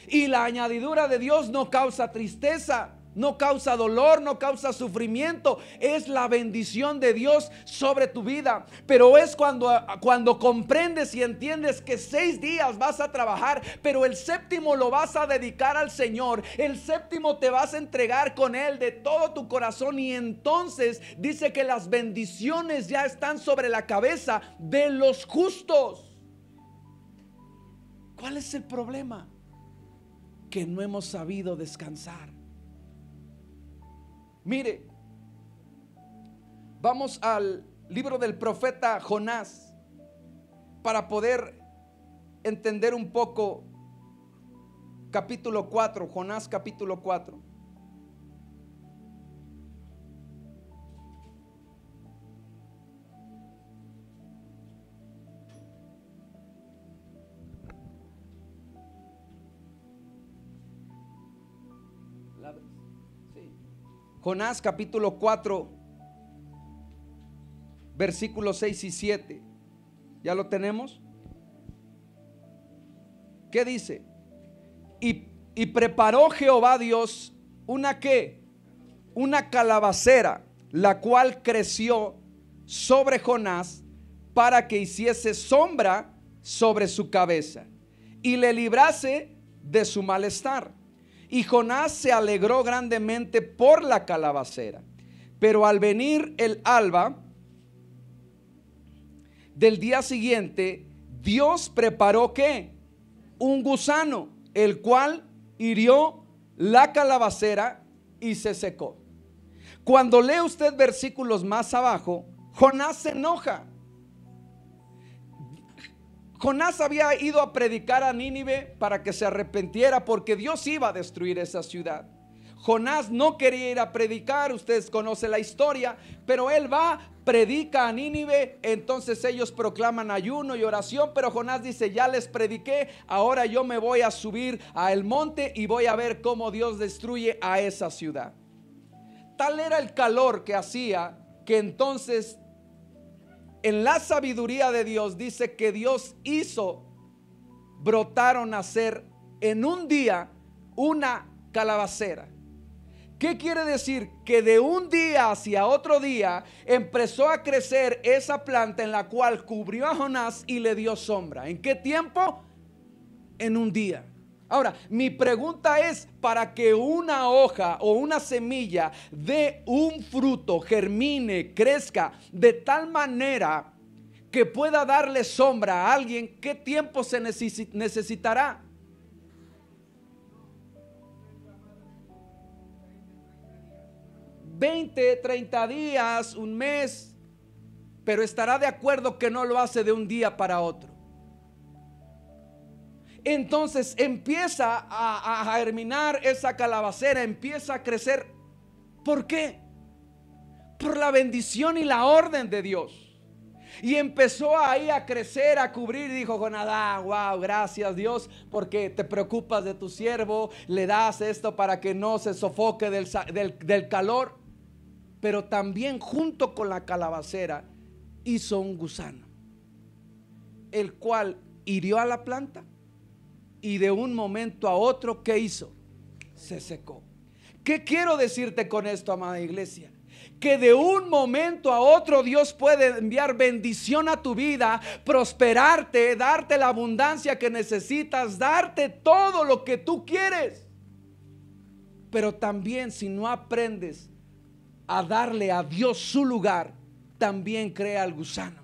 Y la añadidura de Dios no causa tristeza, no causa dolor, no causa sufrimiento. Es la bendición de Dios sobre tu vida. Pero es cuando comprendes y entiendes que 6 días vas a trabajar, pero el séptimo lo vas a dedicar al Señor. El séptimo te vas a entregar con Él de todo tu corazón, y entonces dice que las bendiciones ya están sobre la cabeza de los justos. ¿Cuál es el problema? Que no hemos sabido descansar. Mire, vamos al libro del profeta Jonás para poder entender un poco capítulo 4, Jonás capítulo 4. Jonás capítulo 4, versículos 6 y 7. ¿Ya lo tenemos? ¿Qué dice? Y preparó Jehová Dios una calabacera, la cual creció sobre Jonás para que hiciese sombra sobre su cabeza y le librase de su malestar. Y Jonás se alegró grandemente por la calabacera. Pero al venir el alba del día siguiente, Dios preparó ¿qué? Un gusano, el cual hirió la calabacera y se secó. Cuando lee usted versículos más abajo, Jonás se enoja. Jonás había ido a predicar a Nínive para que se arrepintiera, porque Dios iba a destruir esa ciudad. Jonás no quería ir a predicar, ustedes conocen la historia, pero él va, predica a Nínive, entonces ellos proclaman ayuno y oración, pero Jonás dice: ya les prediqué, ahora yo me voy a subir al monte y voy a ver cómo Dios destruye a esa ciudad. Tal era el calor que hacía, que entonces en la sabiduría de Dios dice que Dios hizo brotar o nacer en un día una calabacera. ¿Qué quiere decir? Que de un día hacia otro día empezó a crecer esa planta, en la cual cubrió a Jonás y le dio sombra. ¿En qué tiempo? En un día. Ahora, mi pregunta es: para que una hoja o una semilla dé un fruto, germine, crezca de tal manera que pueda darle sombra a alguien, ¿qué tiempo se necesitará? 20, 30 días, un mes, pero estará de acuerdo que no lo hace de un día para otro. Entonces empieza a germinar esa calabacera, empieza a crecer. ¿Por qué? Por la bendición y la orden de Dios. Y empezó ahí a crecer, a cubrir. Y dijo Jonadab: wow, gracias Dios, porque te preocupas de tu siervo, le das esto para que no se sofoque del calor. Pero también junto con la calabacera hizo un gusano, el cual hirió a la planta, y de un momento a otro, ¿qué hizo? Se secó. ¿Qué quiero decirte con esto, amada iglesia? Que de un momento a otro Dios puede enviar bendición a tu vida, prosperarte, darte la abundancia que necesitas, darte todo lo que tú quieres. Pero también, si no aprendes a darle a Dios su lugar, también crea el gusano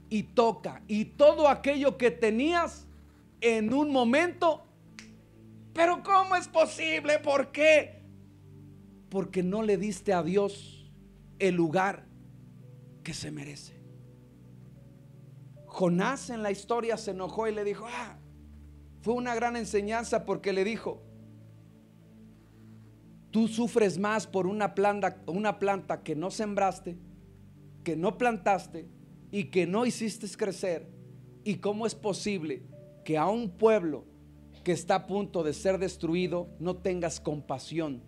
y toca, y todo aquello que tenías en un momento. Pero ¿cómo es posible? ¿Por qué? Porque no le diste a Dios el lugar que se merece. Jonás en la historia se enojó y le dijo: fue una gran enseñanza, porque le dijo: tú sufres más por una planta que no sembraste, que no plantaste y que no hiciste crecer. ¿Y cómo es posible que a un pueblo que está a punto de ser destruido no tengas compasión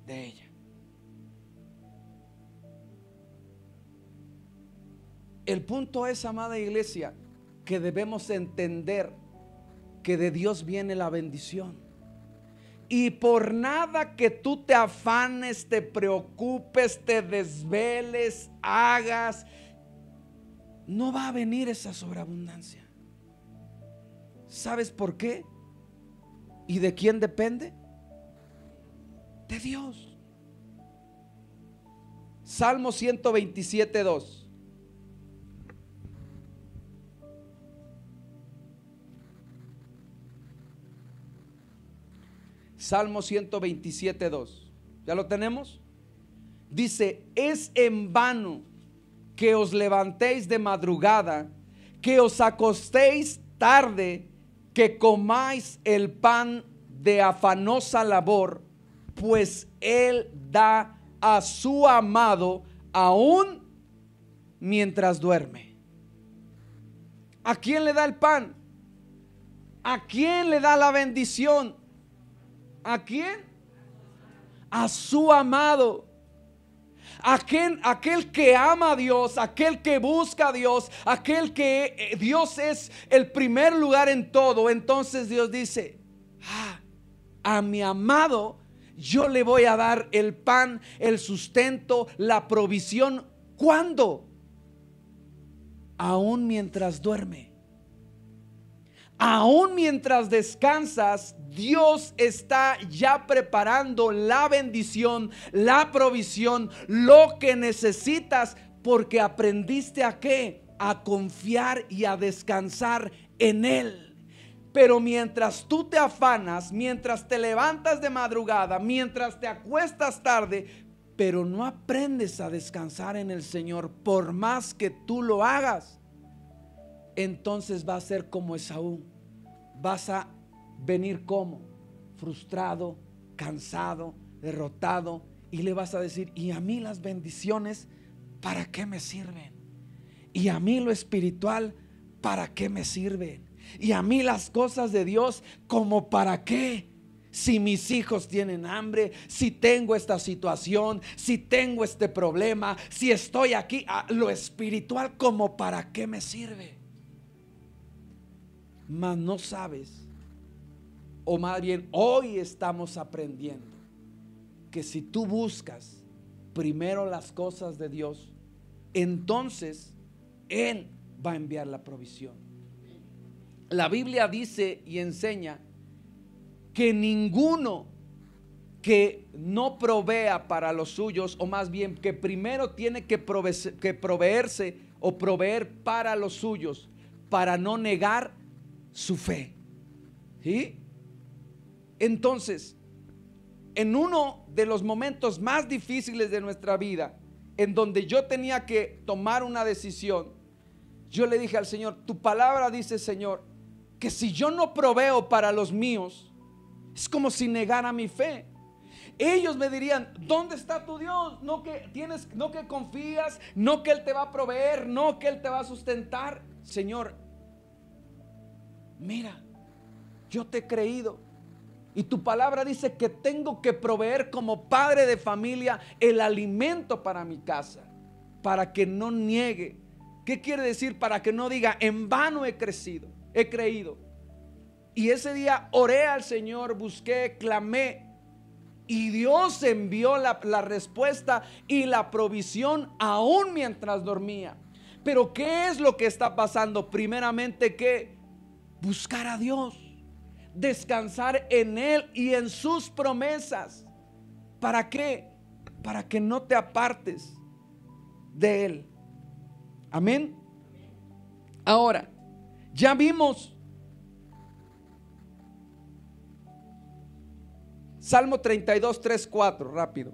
de ella? El punto es, amada iglesia, que debemos entender que de Dios viene la bendición. Y por nada que tú te afanes, te preocupes, te desveles, hagas, no va a venir esa sobreabundancia. ¿Sabes por qué? ¿Y de quién depende? De Dios. Salmo 127:2. Salmo 127:2. ¿Ya lo tenemos? Dice: es en vano que os levantéis de madrugada, que os acostéis tarde, que comáis el pan de afanosa labor, pues Él da a su amado aún mientras duerme. ¿A quién le da el pan? ¿A quién le da la bendición? ¿A quién? A su amado. Aquel que ama a Dios, aquel que busca a Dios, aquel que Dios es el primer lugar en todo. Entonces Dios dice: a mi amado yo le voy a dar el pan, el sustento, la provisión. ¿Cuándo? Aún mientras duerme. Aún mientras descansas, Dios está ya preparando la bendición, la provisión, lo que necesitas, porque aprendiste a ¿qué? A confiar y a descansar en Él. Pero mientras tú te afanas, mientras te levantas de madrugada, mientras te acuestas tarde, pero no aprendes a descansar en el Señor, por más que tú lo hagas, entonces va a ser como Esaú. Vas a venir como frustrado, cansado, derrotado, y le vas a decir: ¿y a mí las bendiciones para qué me sirven? ¿Y a mí lo espiritual para qué me sirven? ¿Y a mí las cosas de Dios como para qué? Si mis hijos tienen hambre, si tengo esta situación, si tengo este problema, si estoy aquí, lo espiritual como para qué me sirve. Mas no sabes, o más bien hoy estamos aprendiendo que si tú buscas primero las cosas de Dios, entonces Él va a enviar la provisión. La Biblia dice y enseña que ninguno que no provea para los suyos, o más bien que primero tiene que proveerse o proveer para los suyos, para no negar su fe. ¿Sí? Entonces, en uno de los momentos más difíciles de nuestra vida, en donde yo tenía que tomar una decisión, yo le dije al Señor: tu palabra dice, Señor, que si yo no proveo para los míos, es como si negara mi fe. Ellos me dirían: ¿dónde está tu Dios? No que tienes, no que confías, no que Él te va a proveer, no que Él te va a sustentar. Señor, mira, yo te he creído, y tu palabra dice que tengo que proveer como padre de familia el alimento para mi casa, para que no niegue. ¿Qué quiere decir? Para que no diga: en vano he creído. Y ese día oré al Señor, busqué, clamé, y Dios envió la respuesta y la provisión aún mientras dormía. Pero ¿qué es lo que está pasando? Primeramente, que buscar a Dios, descansar en Él y en sus promesas. ¿Para qué? Para que no te apartes de Él. Amén. Ahora, ya vimos Salmo 32, 3, 4, rápido.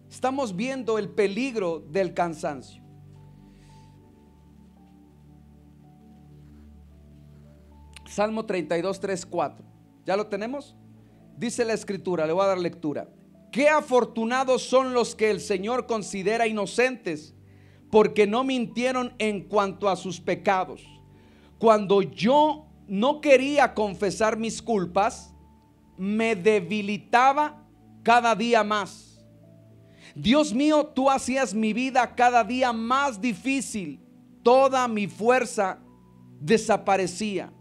Estamos viendo el peligro del cansancio. Salmo 32, 3, 4. ¿Ya lo tenemos? Dice la escritura, le voy a dar lectura. Qué afortunados son los que el Señor considera inocentes, porque no mintieron en cuanto a sus pecados. Cuando yo no quería confesar mis culpas, me debilitaba cada día más. Dios mío, tú hacías mi vida cada día más difícil. Toda mi fuerza desaparecía.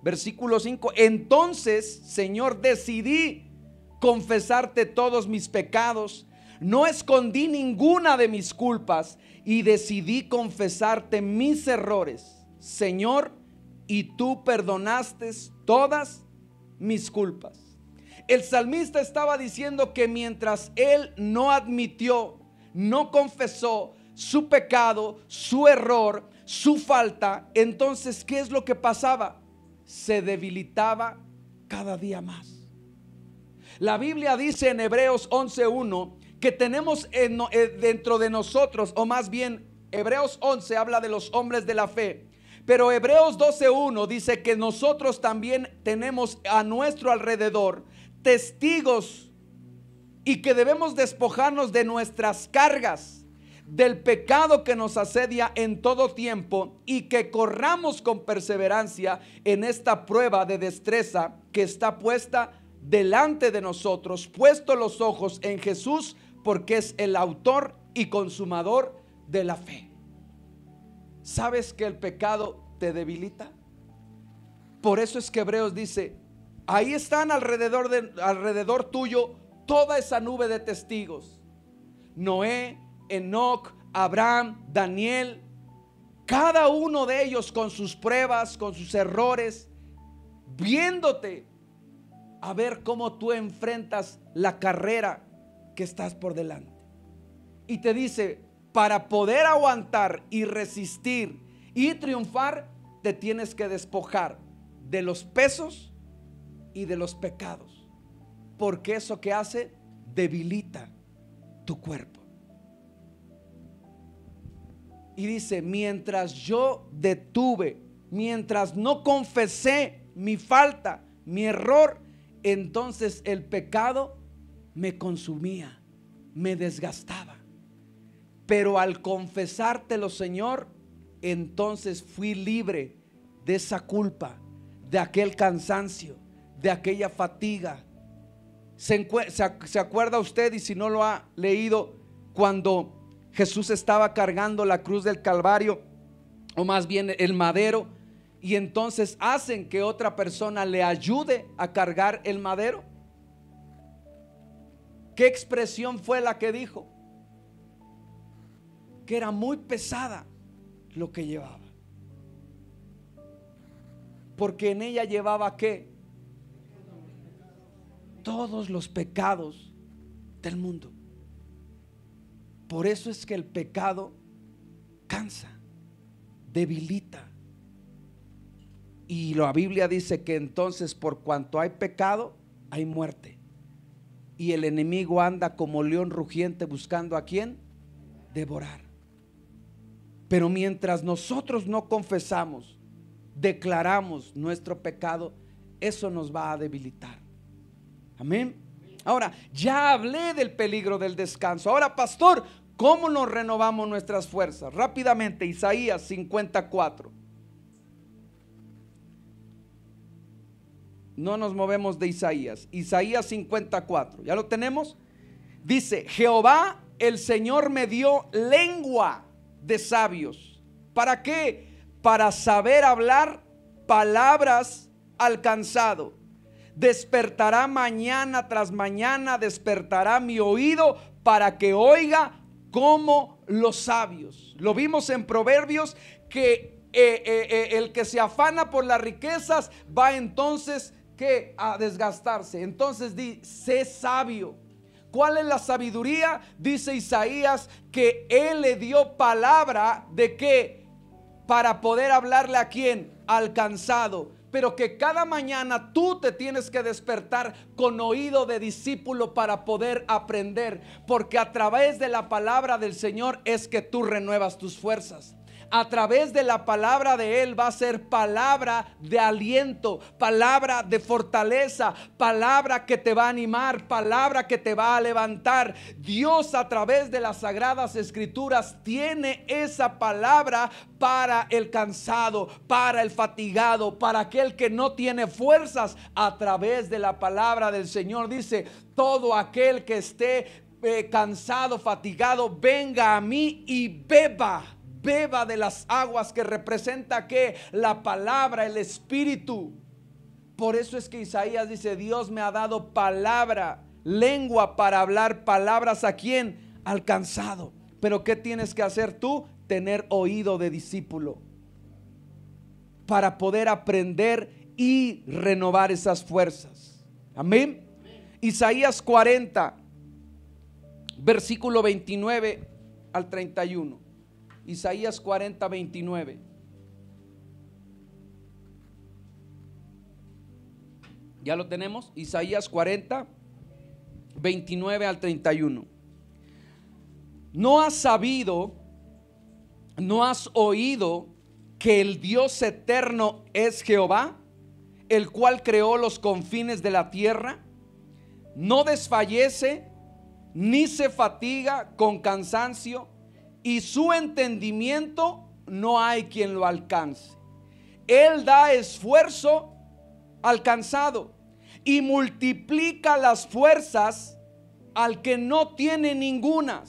Versículo 5. Entonces, Señor, decidí confesarte todos mis pecados. No escondí ninguna de mis culpas y decidí confesarte mis errores, Señor, y tú perdonaste todas mis culpas. El salmista estaba diciendo que mientras él no admitió, no confesó su pecado, su error, su falta, entonces ¿qué es lo que pasaba? Se debilitaba cada día más. La Biblia dice en Hebreos 11:1 que tenemos dentro de nosotros, o más bien Hebreos 11 habla de los hombres de la fe, pero Hebreos 12:1 dice que nosotros también tenemos a nuestro alrededor testigos y que debemos despojarnos de nuestras cargas, del pecado que nos asedia en todo tiempo, y que corramos con perseverancia en esta prueba de destreza que está puesta delante de nosotros, puesto los ojos en Jesús, porque es el autor y consumador de la fe. ¿Sabes que el pecado te debilita? Por eso es que Hebreos dice: ahí están alrededor tuyo toda esa nube de testigos. Noé, Enoc, Abraham, Daniel, cada uno de ellos con sus pruebas, con sus errores, viéndote a ver cómo tú enfrentas la carrera que estás por delante. Y te dice: para poder aguantar y resistir y triunfar, te tienes que despojar de los pesos y de los pecados, porque eso que hace debilita tu cuerpo. Y dice, mientras yo detuve, mientras no confesé mi falta, mi error, entonces el pecado me consumía, me desgastaba. Pero al confesártelo, Señor, entonces fui libre de esa culpa, de aquel cansancio, de aquella fatiga. ¿Se acuerda usted? Y si no lo ha leído, cuando Jesús estaba cargando la cruz del Calvario, o más bien el madero, y entonces hacen que otra persona le ayude a cargar el madero. ¿Qué expresión fue la que dijo? Que era muy pesada lo que llevaba, porque en ella llevaba ¿qué? Todos los pecados del mundo. Por eso es que el pecado cansa, debilita. Y la Biblia dice que entonces por cuanto hay pecado, hay muerte. Y el enemigo anda como león rugiente buscando a quién devorar. Pero mientras nosotros no confesamos, declaramos nuestro pecado, eso nos va a debilitar. Amén. Ahora, ya hablé del peligro del descanso. Ahora, pastor, ¿cómo nos renovamos nuestras fuerzas? Rápidamente, Isaías 54. No nos movemos de Isaías. Isaías 54, ¿ya lo tenemos? Dice, Jehová el Señor me dio lengua de sabios. ¿Para qué? Para saber hablar palabras al cansado. Despertará mañana tras mañana, despertará mi oído para que oiga como los sabios. Lo vimos en Proverbios que el que se afana por las riquezas va entonces que a desgastarse. Entonces sé sabio. ¿Cuál es la sabiduría? Dice Isaías que él le dio palabra de que para poder hablarle a quién, al cansado. Pero que cada mañana tú te tienes que despertar con oído de discípulo para poder aprender, porque a través de la palabra del Señor es que tú renuevas tus fuerzas. A través de la palabra de Él va a ser palabra de aliento, palabra de fortaleza, palabra que te va a animar, palabra que te va a levantar. Dios a través de las sagradas escrituras tiene esa palabra para el cansado, para el fatigado, para aquel que no tiene fuerzas. A través de la palabra del Señor dice, todo aquel que esté cansado, fatigado, venga a mí y beba de las aguas, que representa que la palabra, el Espíritu. Por eso es que Isaías dice, Dios me ha dado palabra, lengua para hablar palabras a quién, al cansado. Pero ¿qué tienes que hacer tú? Tener oído de discípulo para poder aprender y renovar esas fuerzas. Amén. Isaías 40 versículo 29 al 31. Isaías 40, 29. ¿Ya lo tenemos? Isaías 40, 29 al 31. ¿No has sabido, no has oído que el Dios eterno es Jehová, el cual creó los confines de la tierra? No desfallece ni se fatiga con cansancio, y su entendimiento no hay quien lo alcance. Él da esfuerzo al cansado y multiplica las fuerzas al que no tiene ninguna.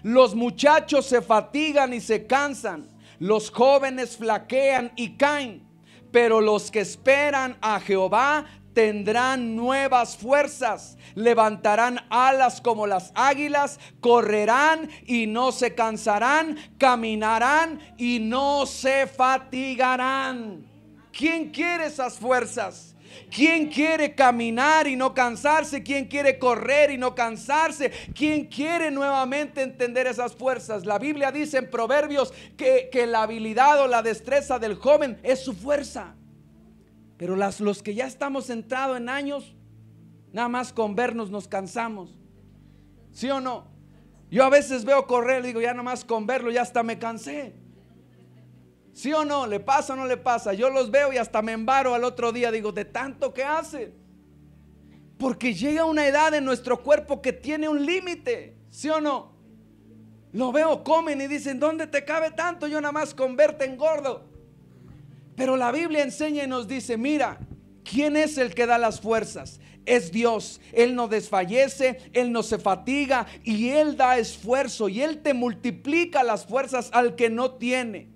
Los muchachos se fatigan y se cansan, los jóvenes flaquean y caen, pero los que esperan a Jehová tendrán nuevas fuerzas, levantarán alas como las águilas, correrán y no se cansarán, caminarán y no se fatigarán. ¿Quién quiere esas fuerzas? ¿Quién quiere caminar y no cansarse? ¿Quién quiere correr y no cansarse? ¿Quién quiere nuevamente entender esas fuerzas? La Biblia dice en Proverbios que la habilidad o la destreza del joven es su fuerza. Pero los que ya estamos centrados en años, nada más con vernos nos cansamos. ¿Sí o no? Yo a veces veo correr y digo, ya nada más con verlo ya hasta me cansé. ¿Sí o no? ¿Le pasa o no le pasa? Yo los veo y hasta me embaro al otro día. Digo, de tanto que hace. Porque llega una edad en nuestro cuerpo que tiene un límite. ¿Sí o no? Lo veo, comen y dicen, ¿dónde te cabe tanto? Yo nada más con verte engordo. Pero la Biblia enseña y nos dice, mira, ¿quién es el que da las fuerzas? Es Dios. Él no desfallece, Él no se fatiga y Él da esfuerzo y Él te multiplica las fuerzas al que no tiene.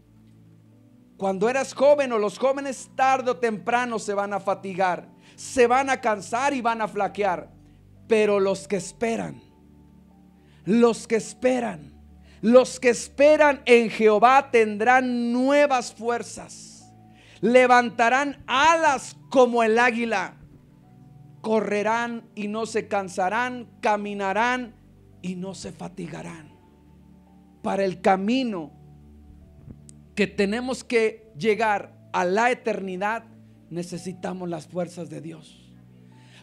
Cuando eras joven o los jóvenes tarde o temprano se van a fatigar, se van a cansar y van a flaquear. Pero los que esperan en Jehová tendrán nuevas fuerzas. Levantarán alas como el águila. Correrán y no se cansarán, caminarán y no se fatigarán. Para el camino que tenemos que llegar a la eternidad, necesitamos las fuerzas de Dios.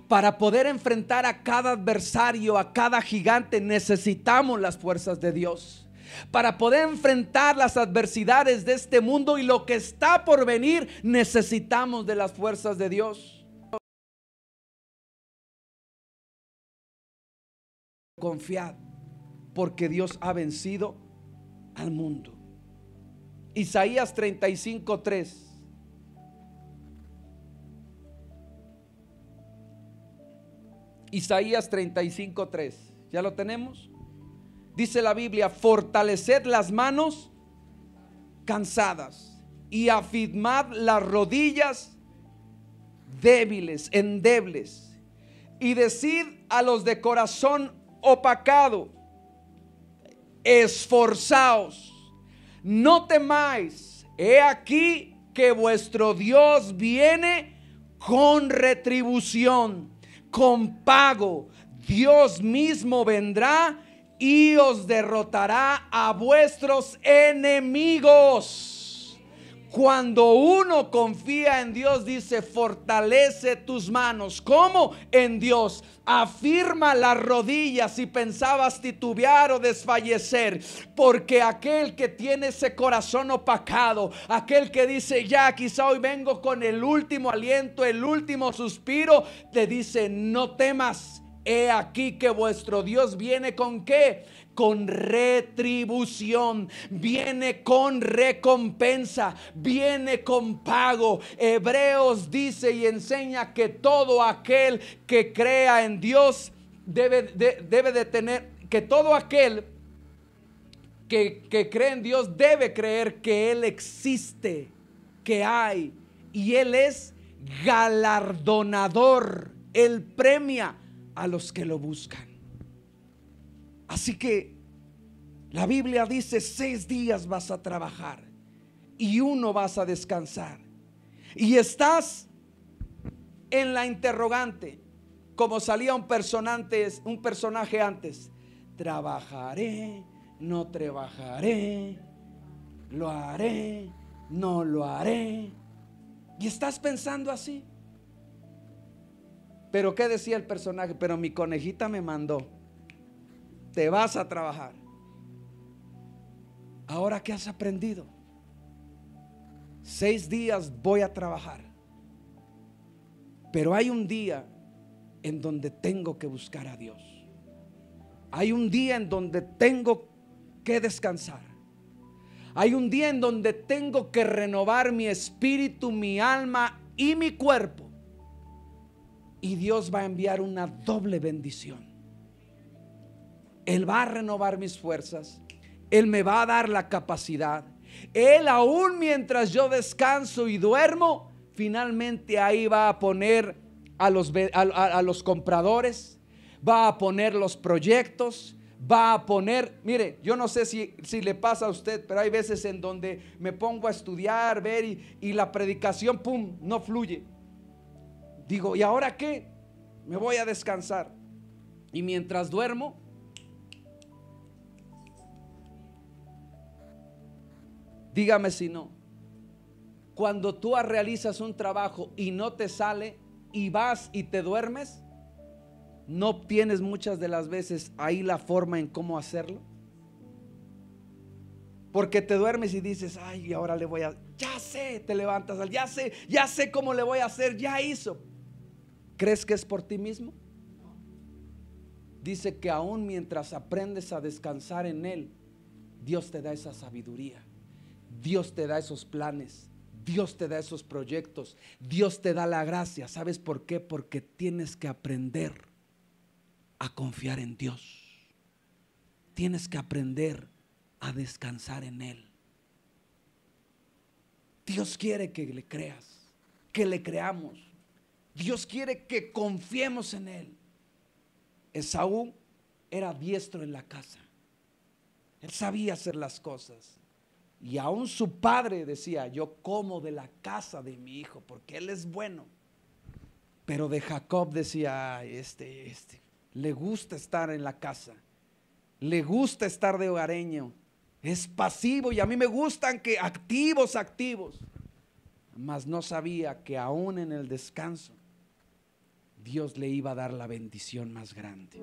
Para poder enfrentar a cada adversario, a cada gigante, necesitamos las fuerzas de Dios. Para poder enfrentar las adversidades de este mundo y lo que está por venir, necesitamos de las fuerzas de Dios. Confiad, porque Dios ha vencido al mundo. Isaías 35:3. Isaías 35:3. ¿Ya lo tenemos? Dice la Biblia, fortaleced las manos cansadas y afirmad las rodillas endebles, y decid a los de corazón opacado, esforzaos, no temáis, he aquí que vuestro Dios viene con retribución, con pago. Dios mismo vendrá y os derrotará a vuestros enemigos. Cuando uno confía en Dios, dice, fortalece tus manos. ¿Cómo? En Dios. Afirma las rodillas si pensabas titubear o desfallecer, porque aquel que tiene ese corazón opacado, aquel que dice, ya quizá hoy vengo con el último aliento, el último suspiro, te dice, no temas. He aquí que vuestro Dios viene con ¿qué? Con retribución, viene con recompensa, viene con pago. Hebreos dice y enseña que todo aquel que crea en Dios debe de tener, que todo aquel que cree en Dios debe creer que Él existe, que hay, y Él es galardonador. Él premia a los que lo buscan. Así que la Biblia dice 6 días vas a trabajar y 1 vas a descansar. Y estás en la interrogante, como salía un personaje antes. Trabajaré, no trabajaré, lo haré, no lo haré. Y estás pensando así. Pero ¿qué decía el personaje? Pero mi conejita me mandó. Te vas a trabajar. Ahora, ¿qué has aprendido? 6 días voy a trabajar. Pero hay un día en donde tengo que buscar a Dios. Hay un día en donde tengo que descansar. Hay un día en donde tengo que renovar mi espíritu, mi alma y mi cuerpo. Y Dios va a enviar una doble bendición. Él va a renovar mis fuerzas. Él me va a dar la capacidad. Él, aún mientras yo descanso y duermo, finalmente ahí va a poner a los compradores, va a poner los proyectos, va a poner, mire, yo no sé si le pasa a usted, pero hay veces en donde me pongo a estudiar, ver y la predicación, pum, no fluye. Digo, ¿y ahora qué? Me voy a descansar. Y mientras duermo, dígame si no, cuando tú realizas un trabajo y no te sale y vas y te duermes, no obtienes muchas de las veces ahí la forma en cómo hacerlo. Porque te duermes y dices, ay, ahora le voy a, ya sé, te levantas, ya sé cómo le voy a hacer, ya hizo. ¿Crees que es por ti mismo? Dice que aún mientras aprendes a descansar en Él, Dios te da esa sabiduría, Dios te da esos planes, Dios te da esos proyectos, Dios te da la gracia. ¿Sabes por qué? Porque tienes que aprender a confiar en Dios. Tienes que aprender a descansar en Él. Dios quiere que le creas, que le creamos. Dios quiere que confiemos en Él. Esaú era diestro en la casa. Él sabía hacer las cosas. Y aún su padre decía, yo como de la casa de mi hijo, porque él es bueno. Pero de Jacob decía, le gusta estar en la casa, le gusta estar de hogareño, es pasivo y a mí me gustan que activos. Mas no sabía que aún en el descanso Dios le iba a dar la bendición más grande.